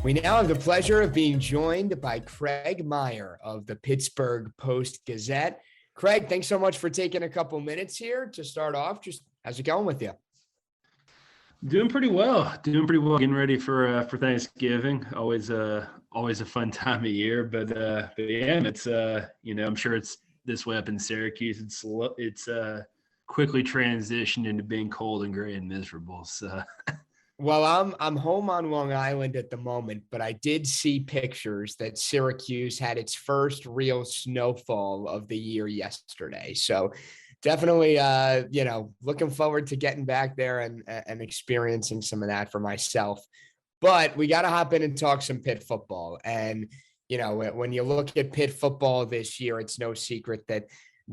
We now have the pleasure of being joined by Craig Meyer of the Pittsburgh Post-Gazette. Craig, thanks so much for taking a couple minutes here to start off. Just how's it going with you? Doing pretty well. Getting ready for Thanksgiving. Always a fun time of year. But yeah, it's I'm sure it's this way up in Syracuse. It's quickly transitioned into being cold and gray and miserable. So. Well, I'm home on Long Island at the moment, but I did see pictures that Syracuse had its first real snowfall of the year yesterday. So definitely, looking forward to getting back there and experiencing some of that for myself. But we got to hop in and talk some Pitt football. And, when you look at Pitt football this year, it's no secret that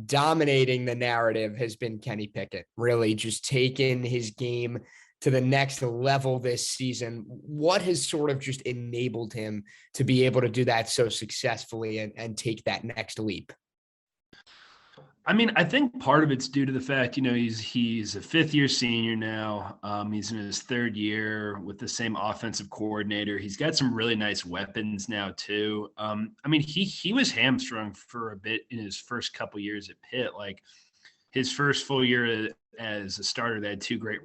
dominating the narrative has been Kenny Pickett, really just taking his game to the next level this season. What has sort of just enabled him to be able to do that so successfully and take that next leap? I mean, I think part of it's due to the fact, he's a fifth-year senior now. He's in his third year with the same offensive coordinator. He's got some really nice weapons now too. He was hamstrung for a bit in his first couple years at Pitt. Like his first full year as a starter, they had two great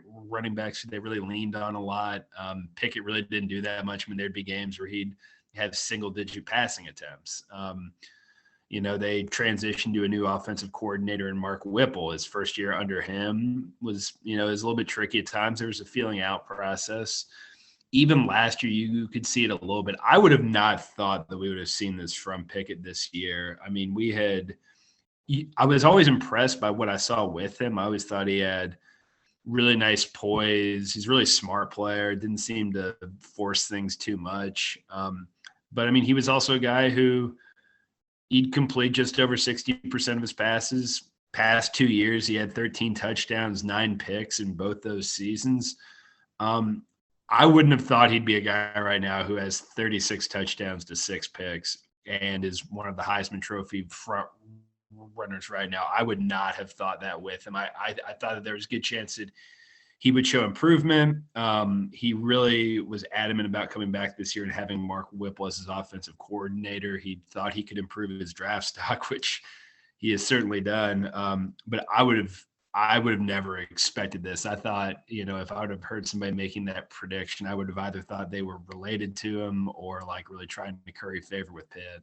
running backs they really leaned on a lot. Pickett really didn't do that much. There'd be games where he'd have single-digit passing attempts. They transitioned to a new offensive coordinator in Mark Whipple. His first year under him was a little bit tricky at times. There was a feeling out process. Even last year, you could see it a little bit. I would have not thought that we would have seen this from Pickett this year. I was always impressed by what I saw with him. I always thought he had really nice poise. He's a really smart player. Didn't seem to force things too much. But he was also a guy who he'd complete just over 60% of his passes. Past 2 years, he had 13 touchdowns, 9 picks in both those seasons. I wouldn't have thought he'd be a guy right now who has 36 touchdowns to 6 picks and is one of the Heisman Trophy front runners right now. I would not have thought that with him. I thought that there was a good chance that he would show improvement. He really was adamant about coming back this year and having Mark Whipple as his offensive coordinator. He thought he could improve his draft stock, which he has certainly done. But I would have never expected this. I thought, if I would have heard somebody making that prediction, I would have either thought they were related to him or like really trying to curry favor with Pitt.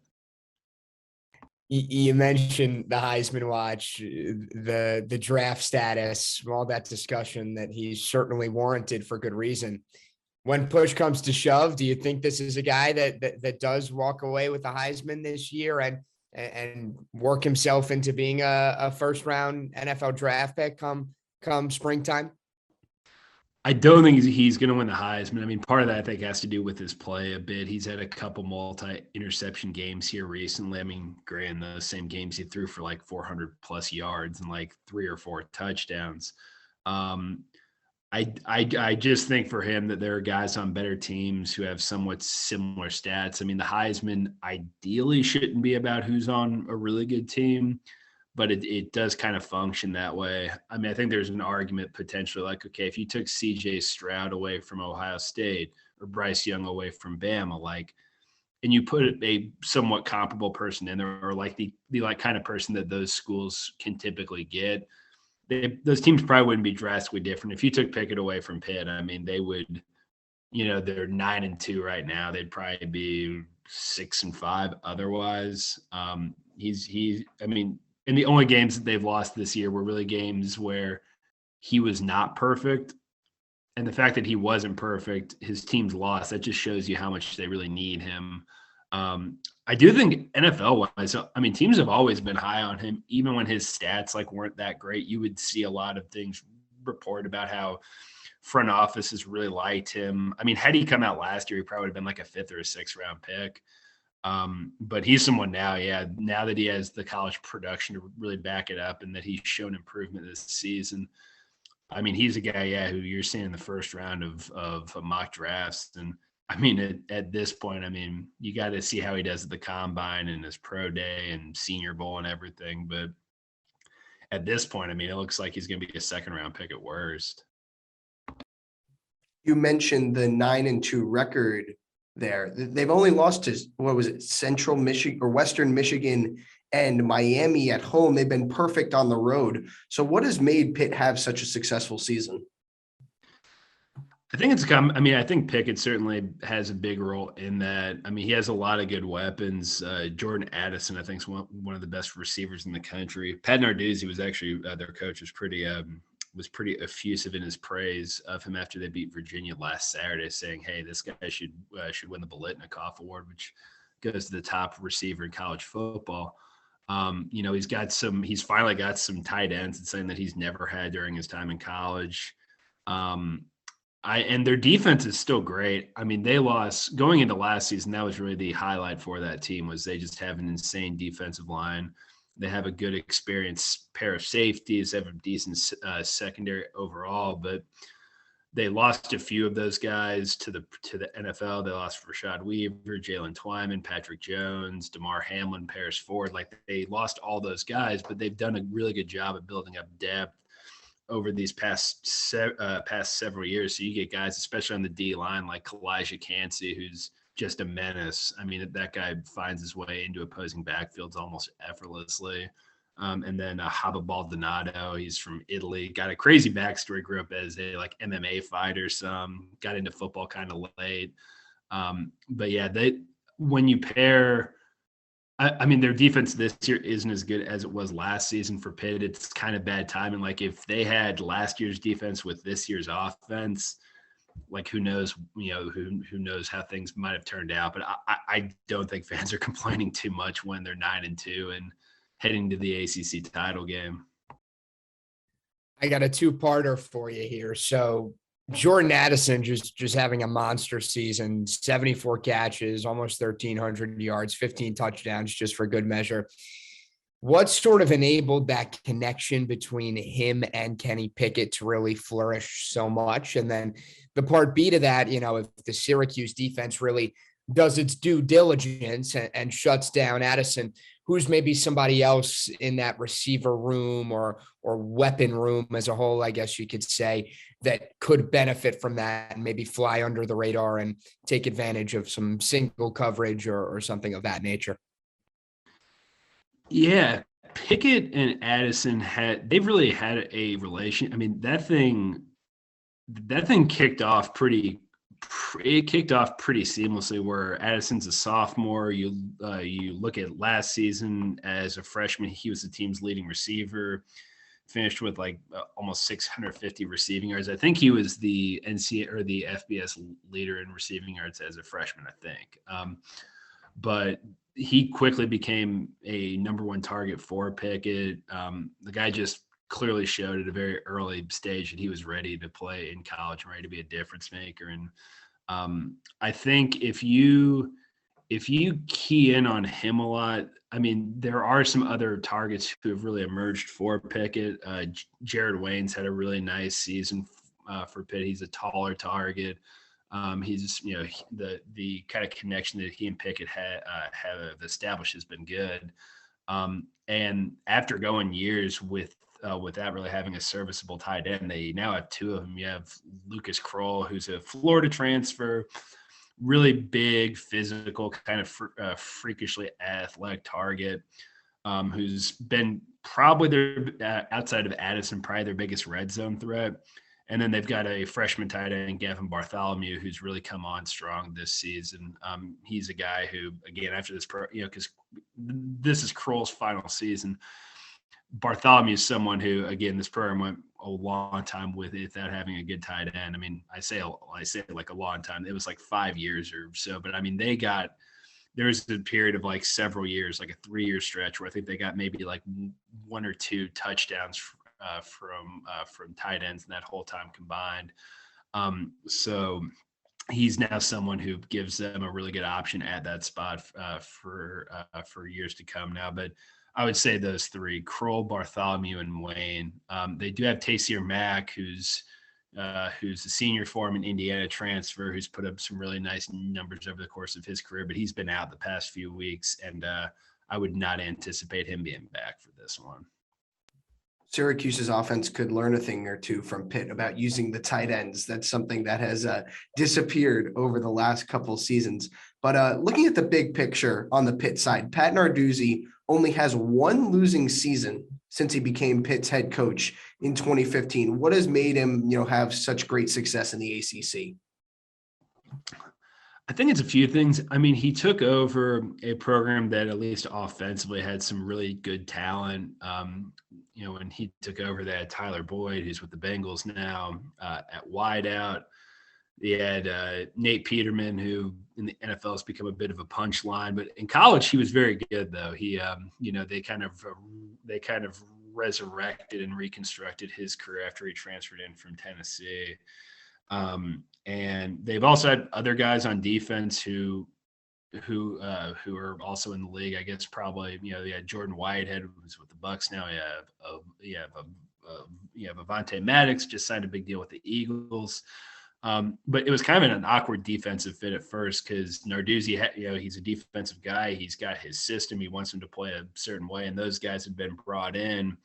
You mentioned the Heisman watch, the draft status, all that discussion that he's certainly warranted for good reason. When push comes to shove, do you think this is a guy that does walk away with the Heisman this year and work himself into being a first round NFL draft pick come springtime? I don't think he's going to win the Heisman. Part of that I think has to do with his play a bit. He's had a couple multi-interception games here recently. Granted, the same games he threw for like 400 plus yards and like 3 or 4 touchdowns. I just think for him that there are guys on better teams who have somewhat similar stats. The Heisman ideally shouldn't be about who's on a really good team, but it does kind of function that way. I think there's an argument potentially like, okay, if you took C.J. Stroud away from Ohio State or Bryce Young away from Bama, and you put a somewhat comparable person in there, or like the kind of person that those schools can typically get, those teams probably wouldn't be drastically different. If you took Pickett away from Pitt, they would, they're 9-2 right now. They'd probably be 6-5 otherwise. And the only games that they've lost this year were really games where he was not perfect. And the fact that he wasn't perfect, his team's lost, that just shows you how much they really need him. I do think NFL-wise, teams have always been high on him. Even when his stats weren't that great, you would see a lot of things report about how front offices really liked him. Had he come out last year, he probably would have been like a 5th or a 6th round pick. But he's someone now that he has the college production to really back it up and that he's shown improvement this season. He's a guy, who you're seeing in the first round of mock drafts. And at this point, you got to see how he does at the combine and his pro day and Senior Bowl and everything. But at this point, it looks like he's going to be a 2nd round pick at worst. You mentioned the 9-2 record there. They've only lost to, what was it, Central Michigan or Western Michigan and Miami at home. They've been perfect on the road. So what has made Pitt have such a successful season? I think I think Pickett certainly has a big role in that. I mean, he has a lot of good weapons. Jordan Addison, I think, is one of the best receivers in the country. Pat Narduzzi was actually their coach, was pretty effusive in his praise of him after they beat Virginia last Saturday, saying, "Hey, this guy should win the Biletnikoff Award, which goes to the top receiver in college football." He's finally got some tight ends. It's something that he's never had during his time in college. And their defense is still great. I mean, they lost going into last season. That was really the highlight for that team, was they just have an insane defensive line. They have a good experienced pair of safeties. They have a decent secondary overall, but they lost a few of those guys to the NFL. They lost Rashad Weaver, Jalen Twyman, Patrick Jones, DeMar Hamlin, Paris Ford. Like, they lost all those guys, but they've done a really good job at building up depth over these past several years. So you get guys, especially on the D line, like Kalijah Cansey, who's just a menace. I mean, that guy finds his way into opposing backfields almost effortlessly. And then Haba Baldonado, he's from Italy, got a crazy backstory, grew up as a MMA fighter, got into football kind of late. But yeah, when you pair, I mean, their defense this year isn't as good as it was last season for Pitt. It's kind of bad timing. Like, if they had last year's defense with this year's offense, like, who knows, who knows how things might have turned out. But I don't think fans are complaining too much when they're 9-2 and heading to the ACC title game. I got a two-parter for you here. So Jordan Addison just having a monster season, 74 catches, almost 1,300 yards, 15 touchdowns, just for good measure. What sort of enabled that connection between him and Kenny Pickett to really flourish so much? And then the part B to that, if the Syracuse defense really does its due diligence and shuts down Addison, who's maybe somebody else in that receiver room or weapon room as a whole, I guess you could say, that could benefit from that and maybe fly under the radar and take advantage of some single coverage or something of that nature? Yeah, Pickett and Addison they've really had a relation. I mean, that thing kicked off pretty seamlessly, where Addison's a sophomore. You look at last season as a freshman, he was the team's leading receiver, finished with almost 650 receiving yards. I think he was the NCAA or the FBS leader in receiving yards as a freshman, I think. But he quickly became a number one target for Pickett. The guy just clearly showed at a very early stage that he was ready to play in college and ready to be a difference maker. And I think if you key in on him a lot, I mean, there are some other targets who have really emerged for Pickett. Jared Wayne's had a really nice season for Pitt. He's a taller target. He's the kind of connection that he and Pickett have established has been good. And after going years without really having a serviceable tight end, they now have two of them. You have Lucas Kroll, who's a Florida transfer, really big, physical, kind of freakishly athletic target, who's been probably their outside of Addison, probably their biggest red zone threat. And then they've got a freshman tight end, Gavin Bartholomew, who's really come on strong this season. He's a guy who, again, after this, because this is Kroll's final season, Bartholomew is someone who, again, this program went a long time without having a good tight end. I mean, I say like a long time. It was like 5 years or so. But I mean, there was a period of several years, like a 3-year stretch, where I think they got maybe one or two touchdowns from tight ends in that whole time combined. So he's now someone who gives them a really good option at that spot for years to come now. But I would say those three: Kroll, Bartholomew, and Wayne. They do have Taysier Mack, who's a senior for him, an Indiana transfer, who's put up some really nice numbers over the course of his career, but he's been out the past few weeks, and I would not anticipate him being back for this one. Syracuse's offense could learn a thing or two from Pitt about using the tight ends. That's something that has disappeared over the last couple seasons. But looking at the big picture on the Pitt side, Pat Narduzzi only has one losing season since he became Pitt's head coach in 2015. What has made him, have such great success in the ACC? I think it's a few things. I mean, he took over a program that at least offensively had some really good talent. When he took over, they had Tyler Boyd, who's with the Bengals now, at wideout. They had Nate Peterman, who in the NFL has become a bit of a punchline, but in college he was very good. Though he, they kind of resurrected and reconstructed his career after he transferred in from Tennessee. And they've also had other guys on defense who are also in the league. I guess probably they had Jordan Whitehead, who's with the Bucs now. You have Avonte Maddox just signed a big deal with the Eagles. But it was kind of an awkward defensive fit at first because Narduzzi, he's a defensive guy. He's got his system. He wants him to play a certain way, and those guys have been brought in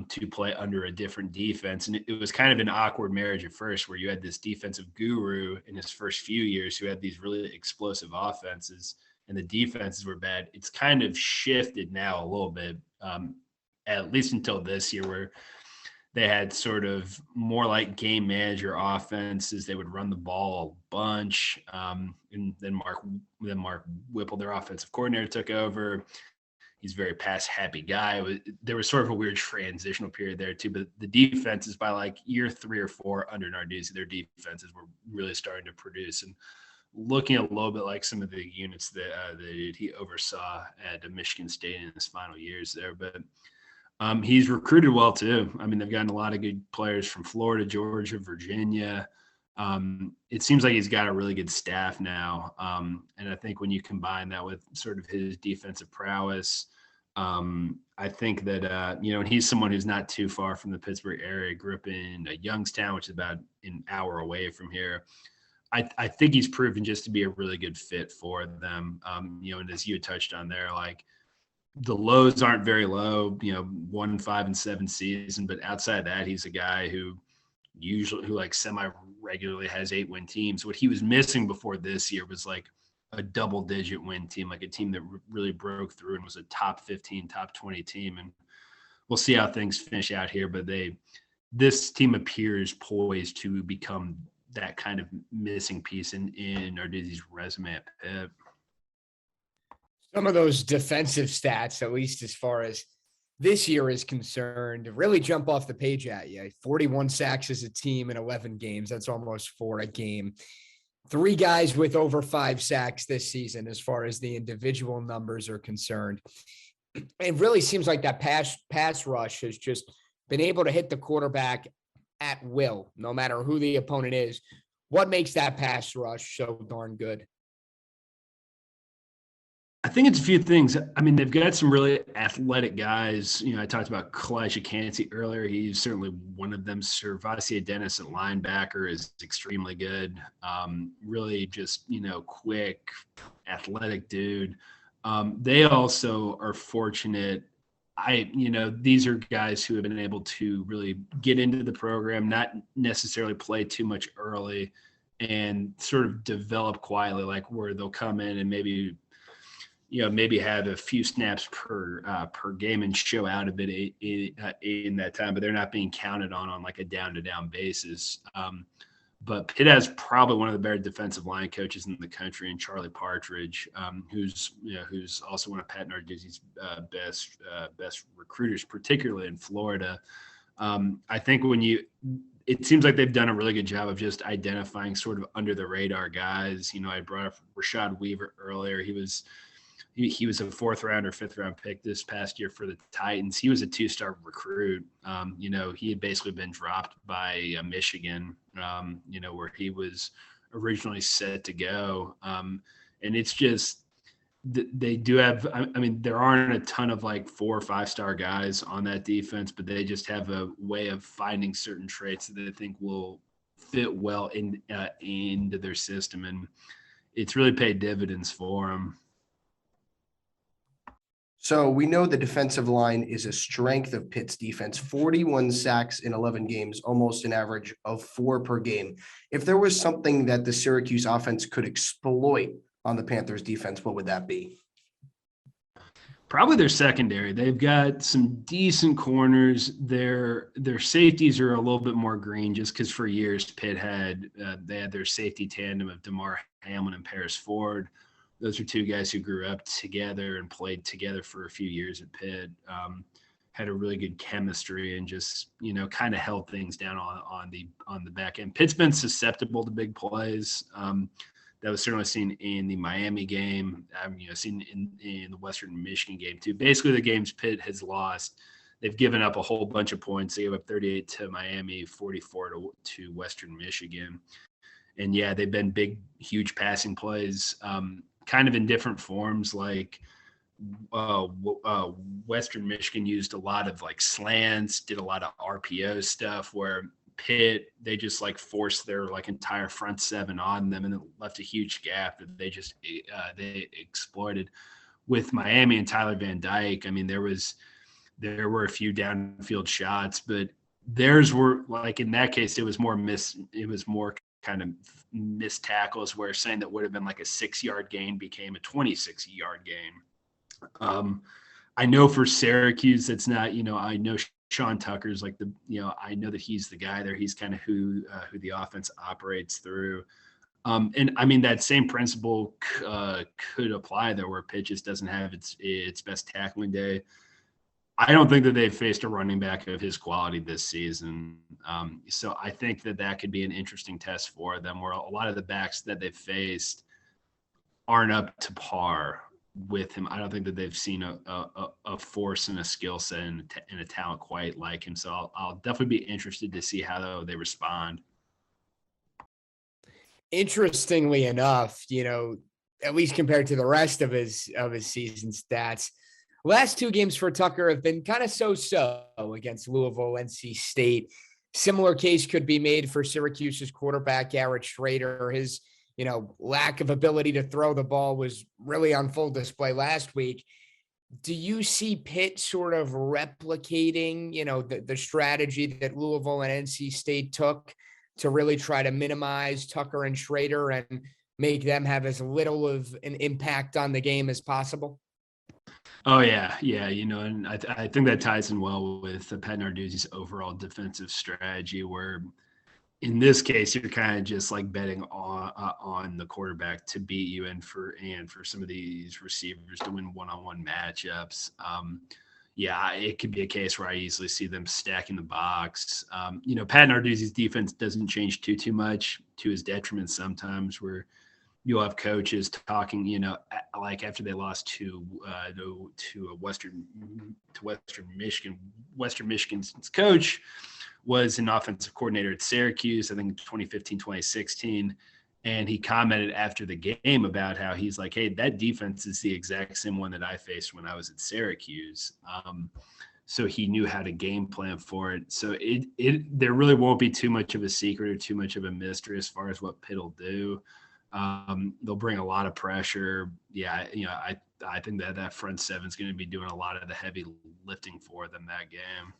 to play under a different defense. And it was kind of an awkward marriage at first where you had this defensive guru in his first few years who had these really explosive offenses and the defenses were bad. It's kind of shifted now a little bit, at least until this year, where they had sort of more like game manager offenses. They would run the ball a bunch. And then Mark Whipple, their offensive coordinator, took over. He's a very pass-happy guy. There was sort of a weird transitional period there too, but the defenses by like year 3 or 4 under Narduzzi, their defenses were really starting to produce and looking a little bit like some of the units that he oversaw at Michigan State in his final years there. But he's recruited well too. I mean, they've gotten a lot of good players from Florida, Georgia, Virginia. It seems like he's got a really good staff now. And I think when you combine that with sort of his defensive prowess, I think that, and he's someone who's not too far from the Pittsburgh area, grew up in Youngstown, which is about an hour away from here. I think he's proven just to be a really good fit for them. And as you had touched on there, like the lows aren't very low, 1-5-7 season, but outside that, he's a guy who like semi-regularly has 8-win teams. What he was missing before this year was like a double-digit win team, like a team that really broke through and was a top 15, top 20 team. And we'll see how things finish out here, but this team appears poised to become that kind of missing piece in Narduzzi's resume at Pitt. Some of those defensive stats, at least as far as this year is concerned, really jump off the page at you. 41 sacks as a team in 11 games. That's almost 4 a game. 3 guys with over 5 sacks this season as far as the individual numbers are concerned. It really seems like that pass rush has just been able to hit the quarterback at will, no matter who the opponent is. What makes that pass rush so darn good? I think it's a few things. I mean, they've got some really athletic guys. I talked about Kalijah Cansey earlier. He's certainly one of them. Servassier Dennis at linebacker is extremely good. Really just, quick, athletic dude. They also are fortunate. These are guys who have been able to really get into the program, not necessarily play too much early and sort of develop quietly, like where they'll come in and maybe have a few snaps per game and show out a bit in that time, but they're not being counted on like a down-to-down basis. But Pitt has probably one of the better defensive line coaches in the country, and Charlie Partridge, who's also one of Pat Narduzzi's best recruiters, particularly in Florida. I think it seems like they've done a really good job of just identifying sort of under the radar guys. I brought up Rashad Weaver earlier. He was a 4th round or 5th round pick this past year for the Titans. He was a 2-star recruit. He had basically been dropped by Michigan, where he was originally set to go. And it's just, they do have, there aren't a ton of like 4 or 5-star guys on that defense, but they just have a way of finding certain traits that they think will fit well into their system. And it's really paid dividends for them. So we know the defensive line is a strength of Pitt's defense, 41 sacks in 11 games, almost an average of 4 per game. If there was something that the Syracuse offense could exploit on the Panthers defense, what would that be? Probably their secondary. They've got some decent corners. Their safeties are a little bit more green just because for years Pitt had they had their safety tandem of DeMar Hamlin and Paris Ford. Those are two guys who grew up together and played together for a few years at Pitt. Had a really good chemistry and just kind of held things down on the back end. Pitt's been susceptible to big plays. That was certainly seen in the Miami game. Seen in the Western Michigan game too. Basically, the games Pitt has lost, they've given up a whole bunch of points. They gave up 38 to Miami, 44 to Western Michigan. And yeah, they've been big, huge passing plays, kind of in different forms. Like Western Michigan used a lot of like slants, did a lot of RPO stuff where Pitt, they just like forced their like entire front seven on them and it left a huge gap that they just they exploited. With Miami and Tyler Van Dyke, I mean, there were a few downfield shots, but theirs were like in that case it was more kind of missed tackles where saying that would have been like a 6-yard gain became a 26-yard gain. I know for Syracuse it's not, I know Sean Tucker's like I know that he's the guy there. He's kind of who the offense operates through. And I mean, that same principle could apply there where Pitt just doesn't have its best tackling day. I don't think that they've faced a running back of his quality this season. So I think that could be an interesting test for them where a lot of the backs that they've faced aren't up to par with him. I don't think that they've seen a force and a skill set and a talent quite like him. So I'll definitely be interested to see how they respond. Interestingly enough, at least compared to the rest of his season stats, last 2 games for Tucker have been kind of so-so against Louisville, NC State. Similar case could be made for Syracuse's quarterback, Garrett Schrader. His lack of ability to throw the ball was really on full display last week. Do you see Pitt sort of replicating, the strategy that Louisville and NC State took to really try to minimize Tucker and Schrader and make them have as little of an impact on the game as possible? Oh yeah. And I think that ties in well with Pat Narduzzi's overall defensive strategy where in this case, you're kind of just like betting on the quarterback to beat you and for some of these receivers to win one-on-one matchups. It could be a case where I easily see them stacking the box. Pat Narduzzi's defense doesn't change too much to his detriment sometimes where you'll have coaches talking, like after they lost to Western Michigan. Western Michigan's coach was an offensive coordinator at Syracuse, I think 2015, 2016. And he commented after the game about how he's like, hey, that defense is the exact same one that I faced when I was at Syracuse. So he knew how to game plan for it. So there really won't be too much of a secret or too much of a mystery as far as what Pitt will do. They'll bring a lot of pressure. Yeah, I think that front seven is going to be doing a lot of the heavy lifting for them that game.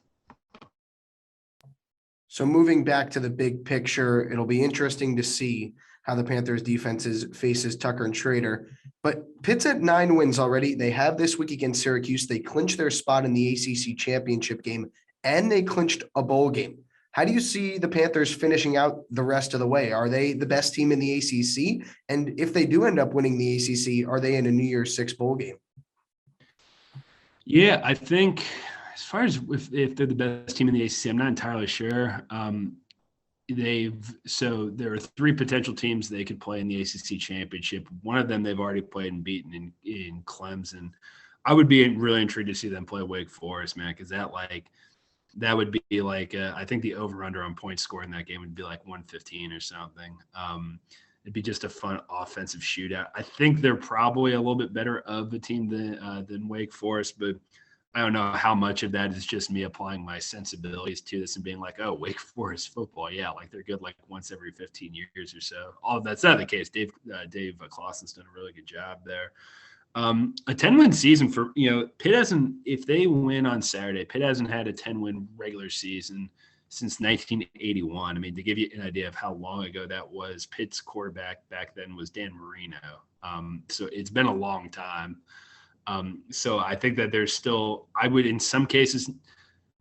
So moving back to the big picture, it'll be interesting to see how the Panthers defenses faces Tucker and Schrader. But Pitt's at 9 wins already. They have this week against Syracuse. They clinched their spot in the ACC championship game, and they clinched a bowl game. How do you see the Panthers finishing out the rest of the way? Are they the best team in the ACC? And if they do end up winning the ACC, are they in a New Year's Six bowl game? Yeah, I think as far as if they're the best team in the ACC, I'm not entirely sure. There are 3 potential teams they could play in the ACC championship. One of them they've already played and beaten in Clemson. I would be really intrigued to see them play Wake Forest, man, because that would be like I think the over/under on point score in that game would be like 115 or something. It'd be just a fun offensive shootout. I think they're probably a little bit better of a team than Wake Forest, but I don't know how much of that is just me applying my sensibilities to this and being like, oh, Wake Forest football, yeah, like they're good like once every 15 years or so. All of that's not the case. Dave Clawson's done a really good job there. A 10-win season for, Pitt hasn't, if they win on Saturday, Pitt hasn't had a 10-win regular season since 1981. I mean, to give you an idea of how long ago that was, Pitt's quarterback back then was Dan Marino. So it's been a long time. So I think that there's still, I would in some cases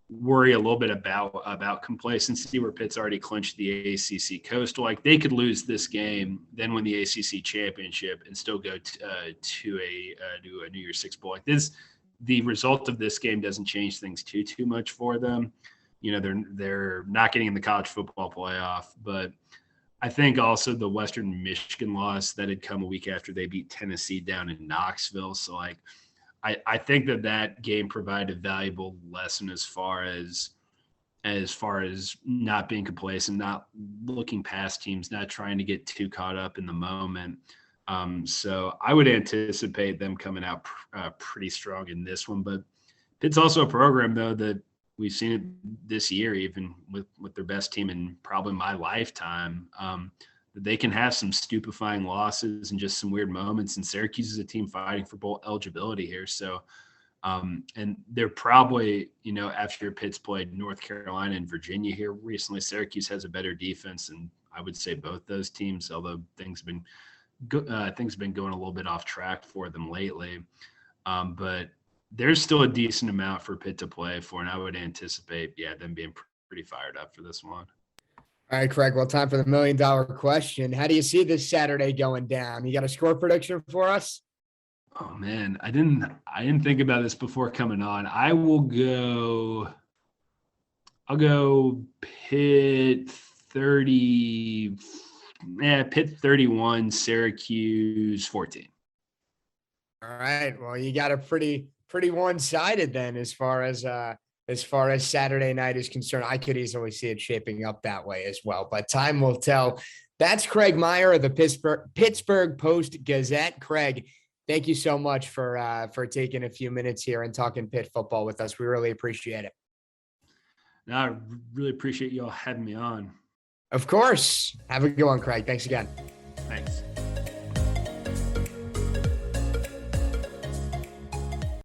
worry a little bit about complacency, where Pitt's already clinched the ACC Coastal. Like, they could lose this game, then win the ACC championship, and still go to a New Year's Six bowl. Like this, the result of this game doesn't change things too much for them. They're not getting in the college football playoff, but I think also the Western Michigan loss that had come a week after they beat Tennessee down in Knoxville. So like, I think that game provided a valuable lesson as far as not being complacent, not looking past teams, not trying to get too caught up in the moment. So I would anticipate them coming out pretty strong in this one. But Pitt's also a program, though, that we've seen it this year, even with their best team in probably my lifetime, that they can have some stupefying losses and just some weird moments. And Syracuse is a team fighting for bowl eligibility here. So, and they're probably, after Pitt's played North Carolina and Virginia here recently, Syracuse has a better defense. And I would say both those teams, although things have been going a little bit off track for them lately. But there's still a decent amount for Pitt to play for, and I would anticipate, them being pretty fired up for this one. All right, Craig. Well, time for the $1 million question. How do you see this Saturday going down? You got a score prediction for us? Oh man, I didn't think about this before coming on. I'll go Pitt 30. Pitt 31, Syracuse 14. All right. Well, you got a pretty one-sided then as far as Saturday night is concerned. I could easily see it shaping up that way as well, but time will tell. That's Craig Meyer of the Pittsburgh Post-Gazette. Craig, thank you so much for taking a few minutes here and talking Pitt football with us. We really appreciate it. No, I really appreciate you all having me on. Of course. Have a good one, Craig. Thanks again. Thanks.